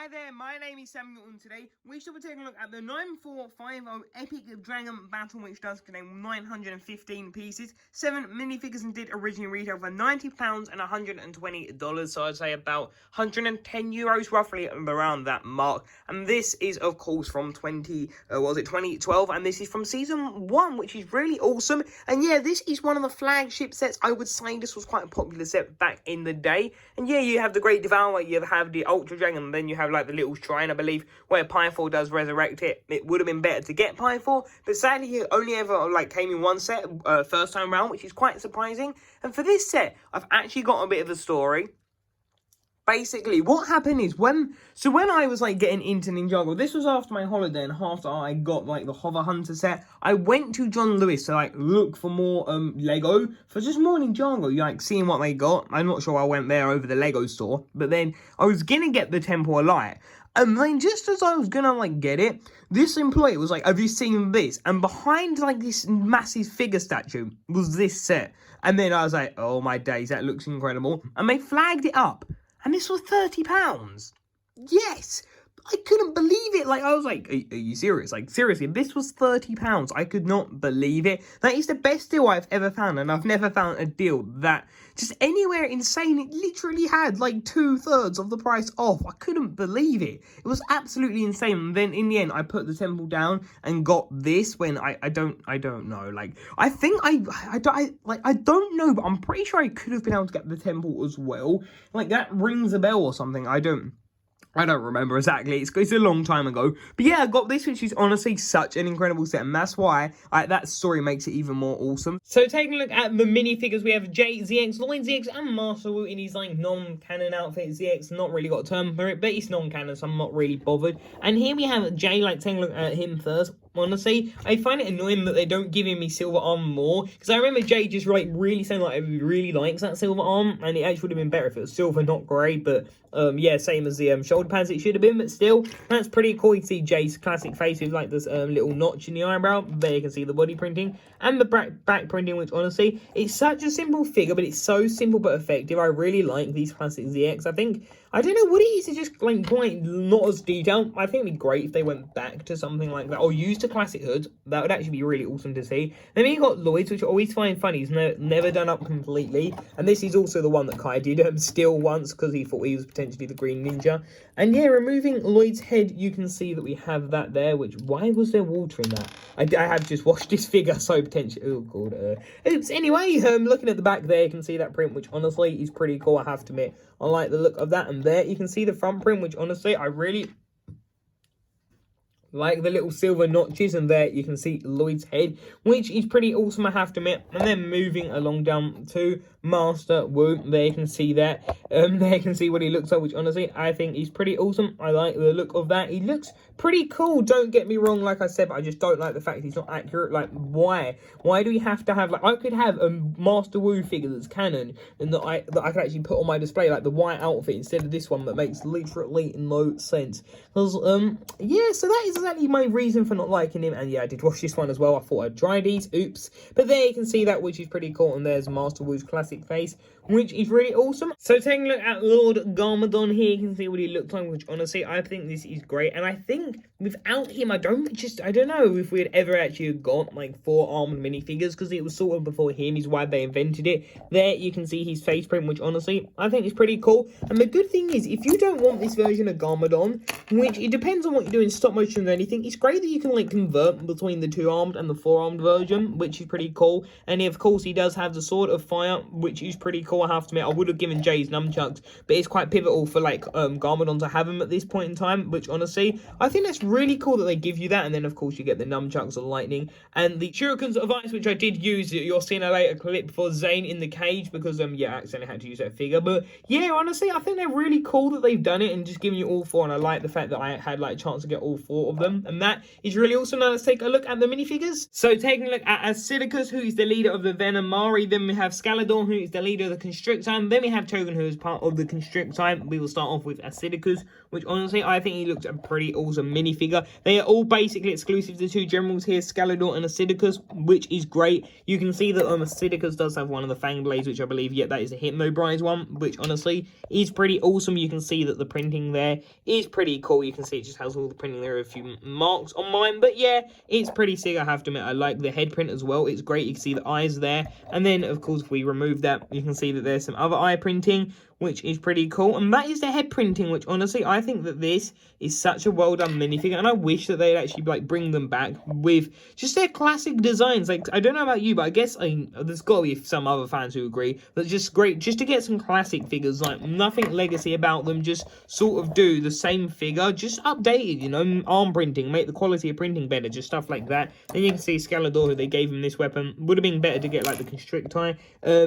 Hi there, my name is Samuel, and today we shall be taking a look at the 9450 Epic Dragon Battle, which does contain 915 pieces, 7 minifigures, and did originally retail for £90 and $120, so I'd say about €110 roughly around that mark. And this is of course from 2012, and this is from season 1, which is really awesome. And yeah, this is one of the flagship sets. I would say this was quite a popular set back in the day. And yeah, you have the Great Devourer, you have the Ultra Dragon, and then you have like the little shrine, I believe, where Pythor does resurrect it. It would have been better to get Pythor, but sadly it only ever like came in one set first time round, which is quite surprising. And for this set, I've actually got a bit of a story. Basically, what happened is when I was like getting into Ninjago, this was after my holiday and after I got like the Hover Hunter set, I went to John Lewis to like look for more Lego, for just more Ninjago, like seeing what they got. I'm not sure I went there over the Lego store, but then I was gonna get the Temple of Light. And then just as I was gonna like get it, this employee was like, have you seen this? And behind like this massive figure statue was this set. And then I was like, oh my days, that looks incredible. And they flagged it up. And this was £30. Yes! I couldn't believe it. Like, I was like, are you serious? Like, seriously, this was £30. I could not believe it. That is the best deal I've ever found. And I've never found a deal that just anywhere insane. It literally had like 2/3 of the price off. I couldn't believe it. It was absolutely insane. And then in the end, I put the Temple down and got this when I don't know. Like, I think I don't know, but I'm pretty sure I could have been able to get the Temple as well. Like, that rings a bell or something. I don't remember exactly. It's a long time ago. But yeah, I got this, which is honestly such an incredible set. And that's why that story makes it even more awesome. So taking a look at the minifigures, we have Jay, ZX, Lloyd ZX, and Master Wu in his like non-canon outfit. ZX, not really got a term for it, but it's non-canon, so I'm not really bothered. And here we have Jay, like taking a look at him first. Honestly, I find it annoying that they don't give him his silver arm more, because I remember Jay just like really saying like he really likes that silver arm, and it actually would have been better if it was silver, not grey. But yeah, same as the shoulder pads it should have been, but still, that's pretty cool. You see Jay's classic face with like this little notch in the eyebrow. There you can see the body printing and the back printing, which honestly, it's such a simple figure, but it's so simple but effective. I really like these classic ZX. I don't know what it is, it's just like quite not as detailed. I think it'd be great if they went back to something like that, or used a classic hood. That would actually be really awesome to see. Then you got Lloyd's, which I always find funny. He's never done up completely. And this is also the one that Kai did steal once, because he thought he was potentially the Green Ninja. And yeah, removing Lloyd's head, you can see that we have that there, which, why was there water in that? I have just washed this figure, so potentially, oh god. Oops, anyway, looking at the back there, you can see that print, which honestly is pretty cool, I have to admit. I like the look of that. And there you can see the front print, which honestly I really like the little silver notches. And there you can see Lloyd's head, which is pretty awesome, I have to admit. And then moving along down to Master Wu, there you can see that. There you can see what he looks like, which honestly I think he's pretty awesome. I like the look of that. He looks pretty cool, don't get me wrong, like I said, but I just don't like the fact he's not accurate. Like, why do we have to have, like, I could have a Master Wu figure that's canon and that I could actually put on my display, like the white outfit, instead of this one that makes literally no sense. Because yeah, so that is exactly my reason for not liking him. And yeah, I did wash this one as well. I thought I'd dry these, oops. But there you can see that, which is pretty cool. And there's Master Wu's classic face, which is really awesome. So taking a look at Lord Garmadon here, you can see what he looks like, which honestly I think this is great. And I think without him, I don't know if we had ever actually got like 4 armored minifigures, because it was sort of before him is why they invented it. There you can see his face print, which honestly I think is pretty cool. And the good thing is, if you don't want this version of Garmadon, which it depends on what you do in stop motion or anything, it's great that you can like convert between the 2-armed and the 4-armed version, which is pretty cool. And of course he does have the Sword of Fire, which is pretty cool, I have to admit. I would have given Jay's nunchucks, but it's quite pivotal for like Garmadon to have him at this point in time, which honestly I think that's really cool that they give you that. And then of course you get the nunchucks of lightning and the shurikens of ice, which I did use. You'll see in a later clip for Zane in the cage, because yeah, I accidentally had to use that figure. But yeah, honestly I think they're really cool that they've done it and just given you all 4, and I like the fact that I had like a chance to get all 4 of them, and that is really awesome. Now let's take a look at the minifigures. So taking a look at Acidicus, who is the leader of the Venomari. Then we have Scaladon, who is the leader of the Constrictor. Then we have Togen, who is part of the Constrictor. We will start off with Acidicus, which honestly, I think he looks a pretty awesome minifigure. They are all basically exclusive to 2 generals here, Garmadon and Acidicus, which is great. You can see that Acidicus does have one of the Fang Blades, which I believe, yeah, that is a Hypnobrise one, which honestly is pretty awesome. You can see that the printing there is pretty cool. You can see it just has all the printing there, a few marks on mine, but yeah, it's pretty sick, I have to admit. I like the head print as well. It's great. You can see the eyes there, and then of course if we remove that, you can see that there's some other eye printing, which is pretty cool, and that is the head printing, which honestly I think that this is such a well done minifigure, and I wish that they'd actually like bring them back with just their classic designs. Like, I don't know about you, but I guess there's got to be some other fans who agree that just great just to get some classic figures, like nothing legacy about them, just sort of do the same figure, just updated, you know, arm printing, make the quality of printing better, just stuff like that. Then you can see Garmadon, who they gave him this weapon, would have been better to get like the Constricti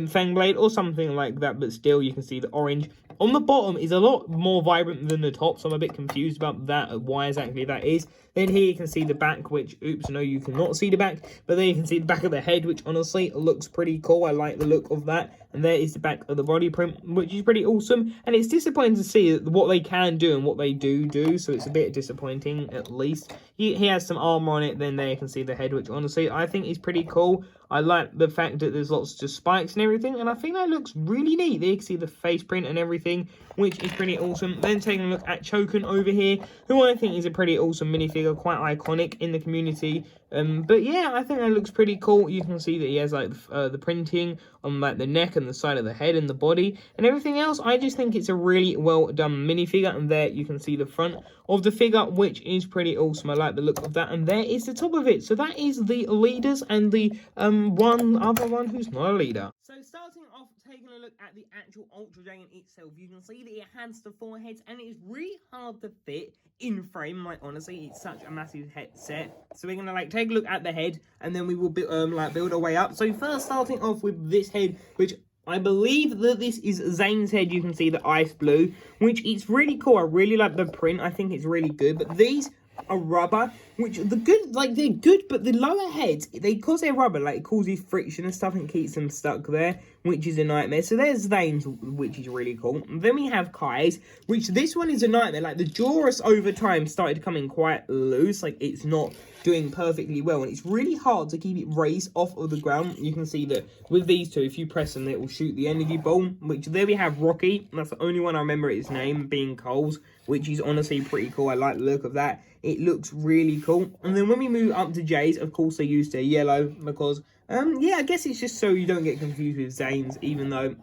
Fang Blade or something like that, but still you can see the orange on the bottom is a lot more vibrant than the top, so I'm a bit confused about that, why exactly that is. Then here you can see the back, which, oops, no, you cannot see the back, but then you can see the back of the head, which honestly looks pretty cool. I like the look of that. And there is the back of the body print, which is pretty awesome. And it's disappointing to see what they can do and what they do, so it's a bit disappointing, at least. He has some armor on it, then there you can see the head, which honestly I think is pretty cool. I like the fact that there's lots of spikes and everything, and I think that looks really neat. There you can see the face print and everything, which is pretty awesome. Then taking a look at Chokin over here, who I think is a pretty awesome minifigure, quite iconic in the community. But yeah, I think that looks pretty cool. You can see that he has like the printing on like the neck and the side of the head and the body and everything else. I just think it's a really well done minifigure, and there you can see the front of the figure, which is pretty awesome. I like the look of that, and there is the top of it. So that is the leaders and the one other one who's not a leader. So starting off, taking a look at the actual Ultra Dragon itself, you can see that it has the 4 heads, and it is really hard to fit in frame. Like, honestly, it's such a massive head set. So we're gonna like take a look at the head, and then we will build our way up. So first, starting off with this head, which I believe that this is Zane's head. You can see the ice blue, which is really cool. I really like the print. I think it's really good. But these are rubber, which they're good, but the lower heads, because they're rubber, like, it causes friction and stuff and keeps them stuck there, which is a nightmare. So there's Zane's, which is really cool. And then we have Kai's, which this one is a nightmare. Like, the jaw over time started to come in quite loose, like it's not doing perfectly well, and it's really hard to keep it raised off of the ground. You can see that with these two, if you press them, it will shoot the energy ball, which there we have Rocky. That's the only one I remember his name being Coles, which is honestly pretty cool. I like the look of that. It looks really cool. And then when we move up to Jay's, of course they used their yellow because yeah, I guess it's just so you don't get confused with Zane's, even though,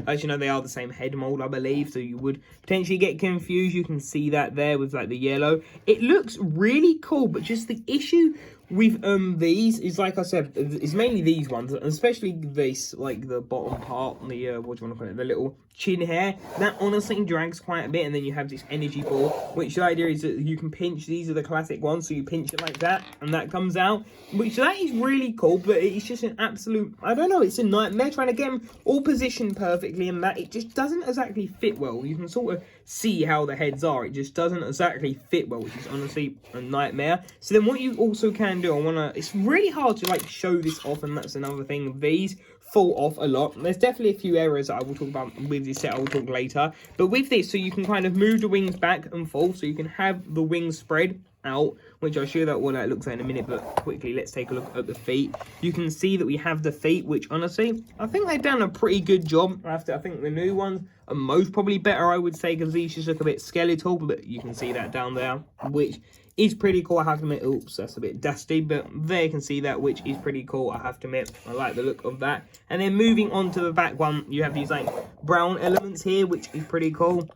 as you know, they are the same head mold, I believe, so you would potentially get confused. You can see that there with, like, the yellow. It looks really cool, but just the issue with these is, like I said, it's mainly these ones, especially this, like, the bottom part, the, what do you want to call it, the little chin hair, that honestly drags quite a bit. And then you have this energy ball, which the idea is that you can pinch. These are the classic ones, so you pinch it like that, and that comes out, which that is really cool, but it's just an absolute, I don't know, it's a nightmare trying to get them all positioned perfectly, and that it just doesn't exactly fit well. You can sort of see how the heads are, it just doesn't exactly fit well, which is honestly a nightmare. So then what you also can do, it's really hard to like show this off, and that's another thing, these fall off a lot. There's definitely a few errors that I will talk about with this set, I will talk later, but with this, so you can kind of move the wings back and forth, so you can have the wings spread out, which I'll show you that what that looks like in a minute. But quickly, let's take a look at the feet. You can see that we have the feet, which honestly I think they've done a pretty good job. I think the new ones are most probably better, I would say, because these just look a bit skeletal, but you can see that down there, which is pretty cool, I have to admit. Oops, that's a bit dusty, but there you can see that, which is pretty cool, I have to admit. I like the look of that. And then moving on to the back one, you have these like brown elements here, which is pretty cool.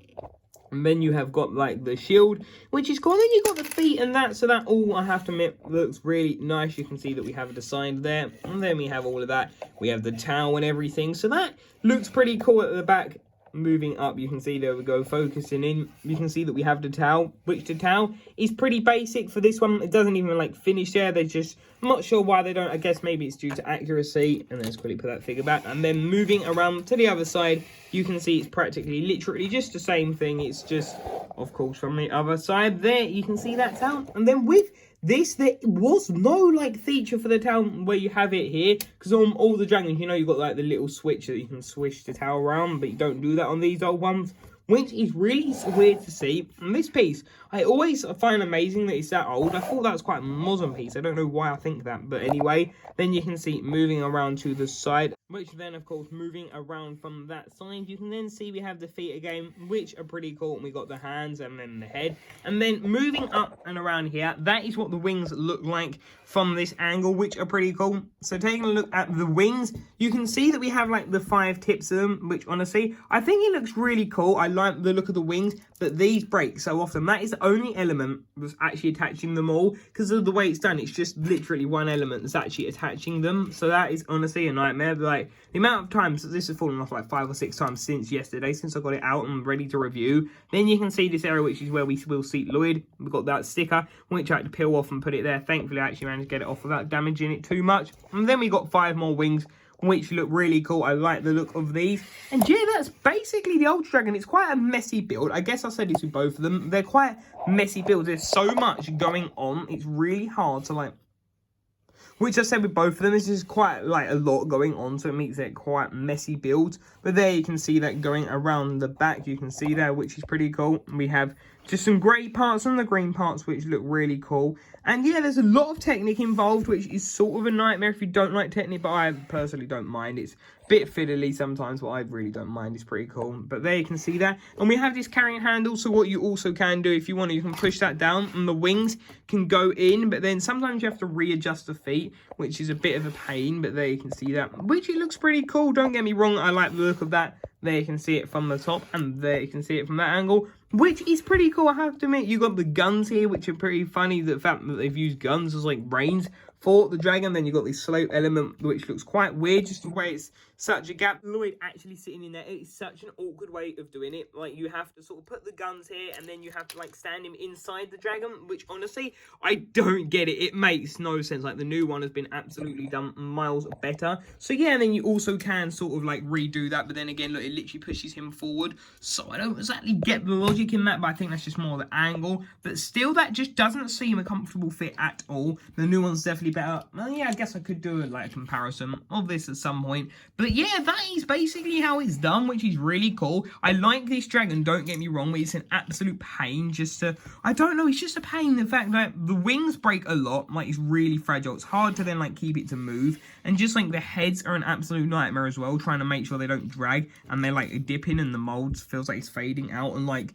And then you have got like the shield, which is cool. And then you got the feet and that, so that all, I have to admit, looks really nice. You can see that we have the sign there, and then we have all of that. We have the towel and everything, so that looks pretty cool at the back. Moving up, you can see, there we go, focusing in, you can see that we have the towel, which the towel is pretty basic for this one. It doesn't even like finish there. They just, I'm not sure why they don't. I guess maybe it's due to accuracy. And let's quickly put that figure back, and then moving around to the other side, you can see it's practically literally just the same thing. It's just, of course, from the other side there, you can see that towel. And then with this, there was no like feature for the towel where you have it here, because on all the dragons, you know, you've got like the little switch that you can swish the towel around, but you don't do that on these old ones, which is really weird to see. And this piece, I always find amazing that it's that old. I thought that was quite a modern piece. I don't know why I think that, but anyway, then you can see moving around to the side, which then, of course, moving around from that side, you can then see we have the feet again, which are pretty cool. And we got the hands and then the head. And then moving up and around here, that is what the wings look like from this angle, which are pretty cool. So taking a look at the wings, you can see that we have like the 5 tips of them, which honestly, I think it looks really cool. I like the look of the wings, but these break so often. That is the only element that's actually attaching them all, because of the way it's done. It's just literally one element that's actually attaching them. So that is honestly a nightmare. Like, the amount of times this has fallen off like 5 or 6 times since yesterday, since I got it out and ready to review. Then you can see this area, which is where we will seat Lloyd. We've got that sticker, which I had to peel off and put it there. Thankfully, I actually managed to get it off without damaging it too much. And then we got 5 more wings, which look really cool. I like the look of these. And yeah, that's basically the Ultra Dragon. It's quite a messy build. I guess I said this with both of them. They're quite messy builds. There's so much going on. It's really hard to like... Which I said with both of them, this is quite like a lot going on, so it makes it quite messy builds. But there you can see that going around the back, you can see there, which is pretty cool. We have just some grey parts and the green parts, which look really cool. And yeah, there's a lot of technique involved, which is sort of a nightmare if you don't like technique, but I personally don't mind. It's a bit fiddly sometimes, but I really don't mind. It's pretty cool. But there you can see that. And we have this carrying handle, so what you also can do, if you want to, you can push that down, and the wings can go in, but then sometimes you have to readjust the feet, which is a bit of a pain, but there you can see that, which it looks pretty cool. Don't get me wrong, I like the look of that. There you can see it from the top, and there you can see it from that angle, which is pretty cool, I have to admit. You got the guns here, which are pretty funny. The fact that they've used guns as like reins for the dragon. Then you got this slope element, which looks quite weird, just the way it's such a gap. Lloyd actually sitting in there, it is such an awkward way of doing it. Like, you have to sort of put the guns here, and then you have to like stand him inside the dragon, which honestly, I don't get it. It makes no sense. Like, the new one has been absolutely done miles better. So yeah, and then you also can sort of like redo that, but then again, look, it literally pushes him forward. So I don't exactly get the logic in that, but I think that's just more the angle. But still, that just doesn't seem a comfortable fit at all. The new one's definitely better. Well, yeah, I guess I could do a comparison of this at some point. But yeah, that is basically how it's done, which is really cool. I like this dragon, don't get me wrong, but it's an absolute pain just to... I don't know, it's just a pain, the fact that the wings break a lot. Like, it's really fragile. It's hard to then, like, keep it to move. And just, like, the heads are an absolute nightmare as well, trying to make sure they don't drag. And they're, like, dipping, and the mold feels like it's fading out. And, like,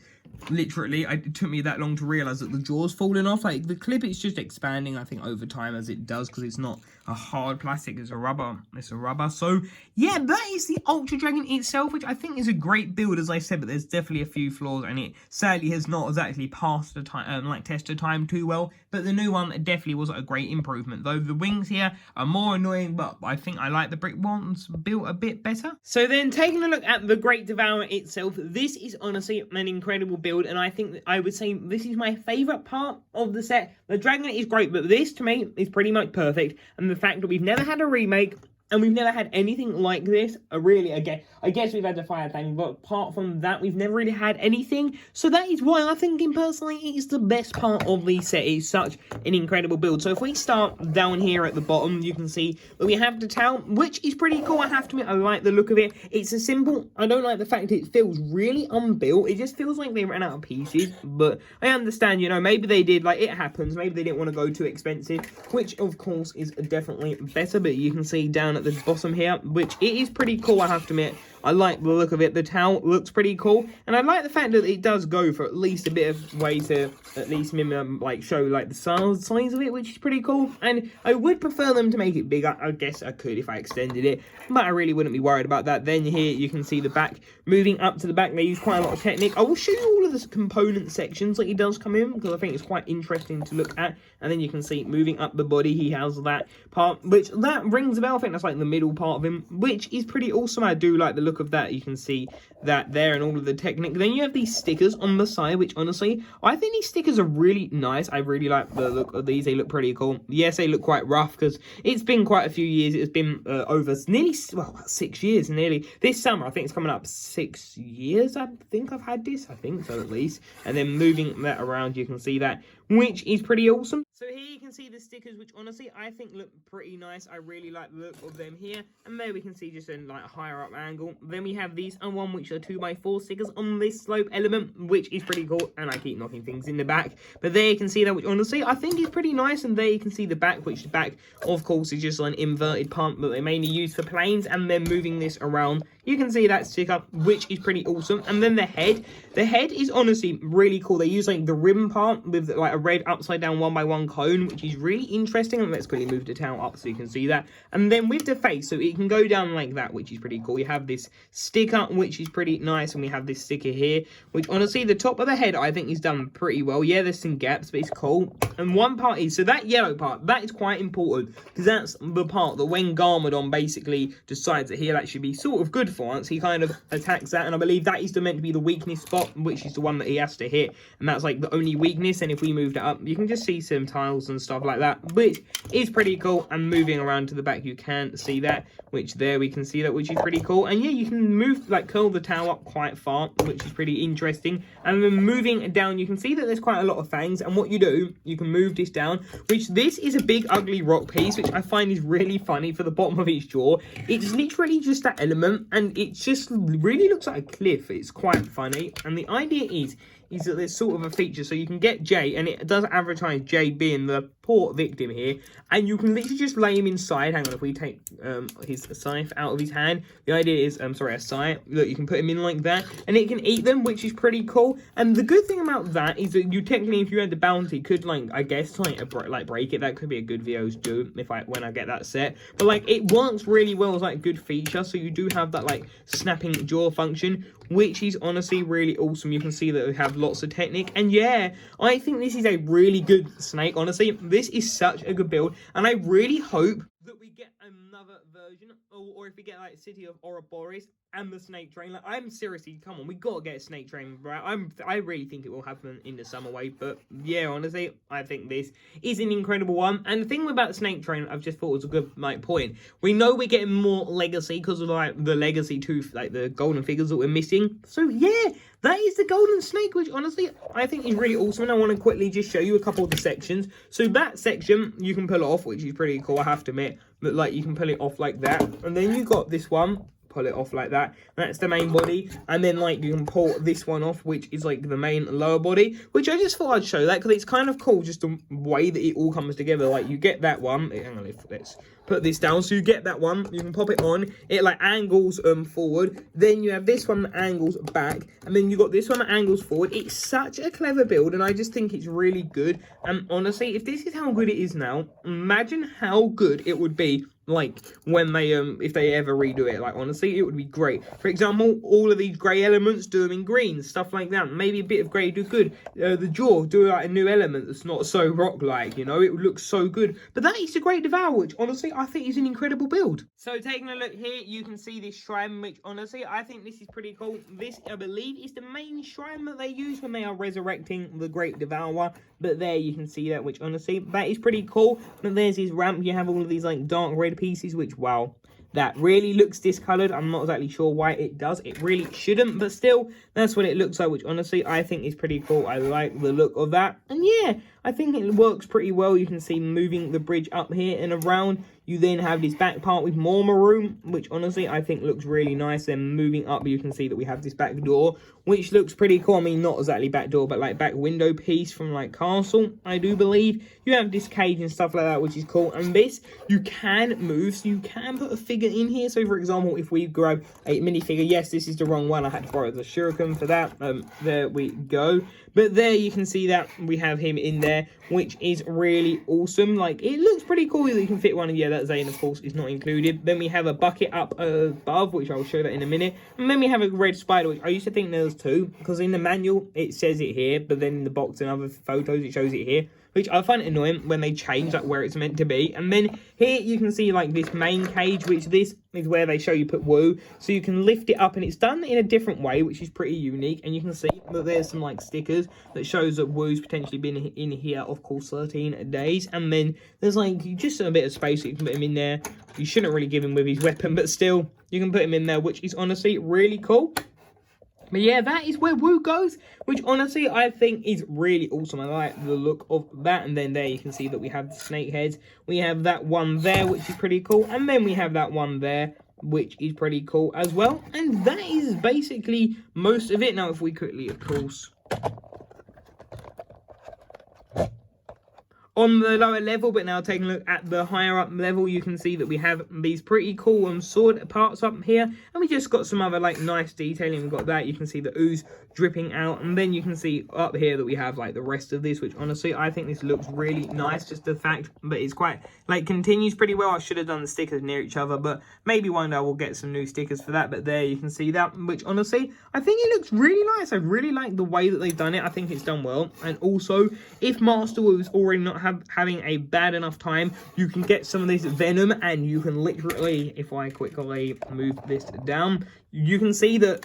literally, it took me that long to realise that the jaw's falling off. Like, the clip is just expanding, I think, over time as it does, because it's not a hard plastic, it's a rubber. It's a rubber. So, yeah, that is the Ultra Dragon itself, which I think is a great build, as I said, but there's definitely a few flaws, and it sadly has not exactly passed the time, test of time too well. But the new one definitely was a great improvement, though the wings here are more annoying, but I think I like the brick ones built a bit better. So then, taking a look at the Great Devourer itself, this is honestly an incredible build, and I think that I would say this is my favourite part of the set. The dragon is great, but this, to me, is pretty much perfect, and the fact that we've never had a remake, and we've never had anything like this, really, again, I guess we've had the fire thing, but apart from that, we've never really had anything. So that is why I think, personally, it is the best part of the set. It's such an incredible build. So if we start down here at the bottom, you can see that we have the tail, which is pretty cool, I have to admit. I like the look of it. It's a simple, I don't like the fact it feels really unbuilt. It just feels like they ran out of pieces, but I understand, you know, maybe they did, like, it happens. Maybe they didn't want to go too expensive, which, of course, is definitely better, but you can see down at the bottom here, which it is pretty cool, I have to admit. I like the look of it. The towel looks pretty cool, and I like the fact that it does go for at least a bit of way to at least like show like the size of it, which is pretty cool. And I would prefer them to make it bigger. I guess I could if I extended it, but I really wouldn't be worried about that. Then here you can see the back. Moving up to the back, they use quite a lot of technique. I will show you all of the component sections that he does come in, because I think it's quite interesting to look at. And then you can see moving up the body, he has that part, which that rings a bell. I think that's like the middle part of him, which is pretty awesome. I do like the look of that. You can see that there and all of the technique. Then you have these stickers on the side, which honestly, I think these stickers are really nice. I really like the look of these. They look pretty cool. Yes, they look quite rough because it's been quite a few years. It's been over nearly, well, about 6 years nearly. This summer, I think it's coming up 6 years. I think I've had this. I think so, at least. And then moving that around, you can see that, which is pretty awesome. So here you can see the stickers, which honestly I think look pretty nice. I really like the look of them here. And there we can see just a like higher up angle. Then we have these and one which are 2x4 stickers on this slope element, which is pretty cool. And I keep knocking things in the back. But there you can see that, which honestly I think is pretty nice. And there you can see the back, which the back of course is just an inverted pump that they mainly use for planes. And then moving this around, you can see that sticker, which is pretty awesome. And then the head is honestly really cool. They use like the rim part with like a red upside down 1x1 cone, which is really interesting. And let's quickly move the tail up so you can see that. And then with the face, so it can go down like that, which is pretty cool. We have this sticker, which is pretty nice, and we have this sticker here, which honestly the top of the head I think is done pretty well. Yeah, there's some gaps, but it's cool. And one part is, so that yellow part, that is quite important, because that's the part that when Garmadon basically decides that he'll actually be sort of good for once, he kind of attacks that. And I believe that is meant to be the weakness spot, which is the one that he has to hit, and that's like the only weakness. And if we moved it up, you can just see some tiles and stuff like that, which is pretty cool. And moving around to the back, you can see that, which there we can see that, which is pretty cool. And yeah, you can move, like curl the tail up quite far, which is pretty interesting. And then moving down, you can see that there's quite a lot of fangs. And what you do, you can move this down, which this is a big ugly rock piece, which I find is really funny for the bottom of its jaw. It's literally just that element, and it just really looks like a cliff. It's quite funny. And the idea is that there's sort of a feature, so you can get Jay, and it does advertise Jay being the poor victim here, and you can literally just lay him inside. Hang on, if we take his scythe out of his hand, the idea is, sorry, a scythe, look, you can put him in like that, and it can eat them, which is pretty cool. And the good thing about that is that you technically, if you had the bounty, could, like, I guess, like break it. That could be a good video to do when I get that set. But like, it works really well as like a good feature, so you do have that like snapping jaw function, which is honestly really awesome. You can see that we have lots of technique, and yeah, I think this is a really good snake. Honestly, this is such a good build, and I really hope that we get another version, or if we get like City of Ouroboros and the snake train. Like, I'm seriously, come on, we gotta get a snake train, right? I really think it will happen in the summer wave. But yeah, honestly, I think this is an incredible one. And the thing about the snake train, I've just thought was a good like point. We know we're getting more legacy because of like the legacy tooth, like the golden figures that we're missing. So yeah, that is the golden snake, which honestly I think is really awesome. And I want to quickly just show you a couple of the sections. So that section you can pull off, which is pretty cool, I have to admit. But like, you can pull it off like that, and then you got this one, pull it off like that. That's the main body. And then like, you can pull this one off, which is like the main lower body, which I just thought I'd show that because it's kind of cool, just the way that it all comes together. Like, you get that one, hang on, let's put this down. So you get that one, you can pop it on, it like angles forward. Then you have this one that angles back, and then you got this one that angles forward. It's such a clever build, and I just think it's really good. And honestly, if this is how good it is now, imagine how good it would be like when they if they ever redo it. Like, honestly, it would be great. For example, all of these grey elements, do them in green, stuff like that. Maybe a bit of grey do good. The jaw, do like a new element that's not so rock like, you know, it would look so good. But that is a great Devour, which honestly I think is an incredible build. So taking a look here, you can see this shrine, which honestly I think this is pretty cool. This, I believe, is the main shrine that they use when they are resurrecting the great Devourer. But there you can see that, which honestly that is pretty cool. But there's his ramp. You have all of these like dark red pieces, which, wow, that really looks discolored. I'm not exactly sure why it does. It really shouldn't, but still, that's what it looks like, which honestly I think is pretty cool. I like the look of that. And yeah, I think it works pretty well. You can see moving the bridge up here and around. You then have this back part with more maroon, which honestly I think looks really nice. Then moving up, you can see that we have this back door, which looks pretty cool. I mean, not exactly back door, but like back window piece from like Castle, I do believe. You have this cage and stuff like that, which is cool. And this, you can move, so you can put a figure in here. So for example, if we grab a minifigure, yes, this is the wrong one. I had to borrow the shuriken for that. There we go. But there you can see that we have him in there, which is really awesome. Like, it looks pretty cool that you can fit one. And yeah, that Zane, of course, is not included. Then we have a bucket up above, which I'll show that in a minute. And then we have a red spider, which I used to think there was two, because in the manual, it says it here, but then in the box and other photos, it shows it here, which I find annoying when they change like where it's meant to be. And then here you can see like this main cage, which this is where they show you put Woo, so you can lift it up, and it's done in a different way, which is pretty unique. And you can see that there's some like stickers that shows that Woo's potentially been in here, of course, 13 days. And then there's like just a bit of space so you can put him in there. You shouldn't really give him with his weapon, but still you can put him in there, which is honestly really cool. But yeah, that is where Wu goes, which honestly I think is really awesome. I like the look of that. And then there you can see that we have the snake heads. We have that one there, which is pretty cool. And then we have that one there, which is pretty cool as well. And that is basically most of it. Now, if we quickly, of course, on the lower level, but now taking a look at the higher up level, you can see that we have these pretty cool sword parts up here, and we just got some other like nice detailing. We've got that, you can see the ooze dripping out, and then you can see up here that we have like the rest of this, which honestly I think this looks really nice. Just the fact that it's quite like continues pretty well. I should have done the stickers near each other, but maybe one day we'll get some new stickers for that. But there you can see that, which honestly I think it looks really nice. I really like the way that they've done it. I think it's done well. And also, if Master Wu is already not having a bad enough time, you can get some of this venom, and you can literally, if I quickly move this down, you can see that,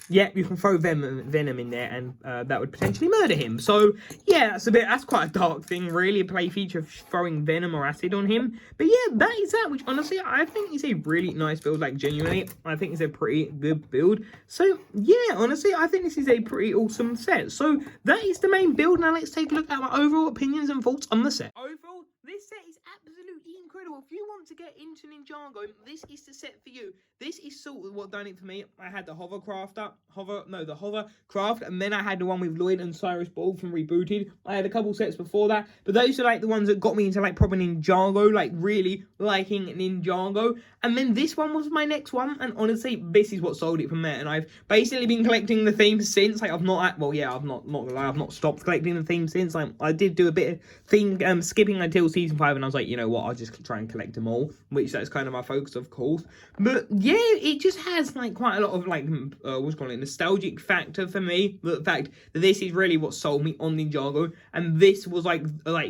yeah, you can throw venom in there, and that would potentially murder him. So yeah, that's quite a dark thing, really, a play feature of throwing venom or acid on him. But yeah, that is that, which honestly I think is a really nice build. Like, genuinely, I think it's a pretty good build. So yeah, honestly, I think this is a pretty awesome set. So that is the main build. Now let's take a look at my overall opinions and thoughts on the set. Overall, this set is absolutely incredible. If you want to get into Ninjago, this is the set for you. This is sort of what done it for me. I had the hovercraft, and then I had the one with Lloyd and Cyrus Ball from Rebooted. I had a couple sets before that, but those are like the ones that got me into like proper Ninjago, like really liking Ninjago. And then this one was my next one, and honestly, this is what sold it from there. And I've basically been collecting the themes since. Like, I've not gonna lie, I've not stopped collecting the themes since. Like, I did do a bit of theme skipping until season 5, and I was like, you know what, I'll just try and collect them all, which that's kind of my focus, of course. But yeah, it just has like quite a lot of like nostalgic factor for me. The fact that this is really what sold me on Ninjago, and this was like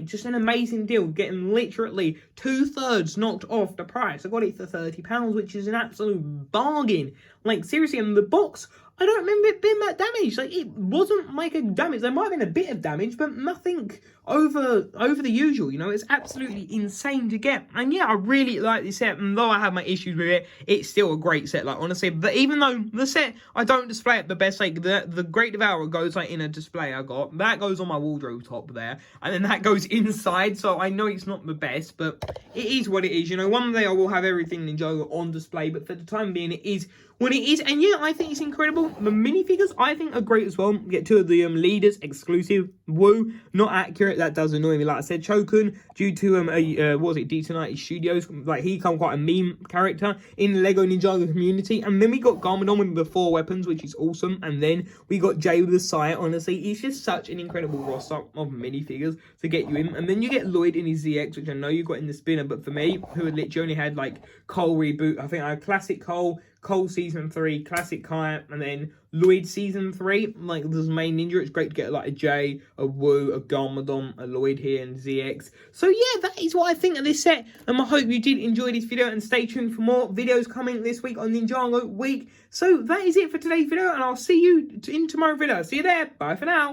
just an amazing deal, getting literally 2/3 knocked off the price. I got it for £30, which is an absolute bargain. Like, seriously, in the box, I don't remember it being that damaged. Like, it wasn't like a damage. There might have been a bit of damage, but nothing over the usual, you know. It's absolutely insane to get. And yeah, I really like this set, and though I have my issues with it, it's still a great set, like, honestly. But even though the set, I don't display it the best, like, the Great Devourer goes like in a display I got. That goes on my wardrobe top there, and then that goes inside, so I know it's not the best, but it is what it is, you know. One day I will have everything Ninjago on display, but for the time being, it is what it is. And yeah, I think it's incredible. The minifigures I think are great as well. Get two of the leaders exclusive. Woo, not accurate. That does annoy me. Like I said, Chokun, due to Untitled Studios, like, he become quite a meme character in the Lego Ninjago community. And then we got Garmadon with the 4 weapons, which is awesome. And then we got Jay with the sire. Honestly, it's just such an incredible roster of minifigures to get you in. And then you get Lloyd in his ZX, which I know you got in the spinner, but for me, who had literally only had like Cole reboot, I think I had classic Cole season 3, classic Kai, and then Lloyd season 3. Like, this main ninja, it's great to get like a Jay, a Wu, a Garmadon, a Lloyd here, and ZX. So yeah, that is what I think of this set, and I hope you did enjoy this video, and stay tuned for more videos coming this week on Ninjago week. So that is it for today's video, and I'll see you in tomorrow's video. See you there. Bye for now.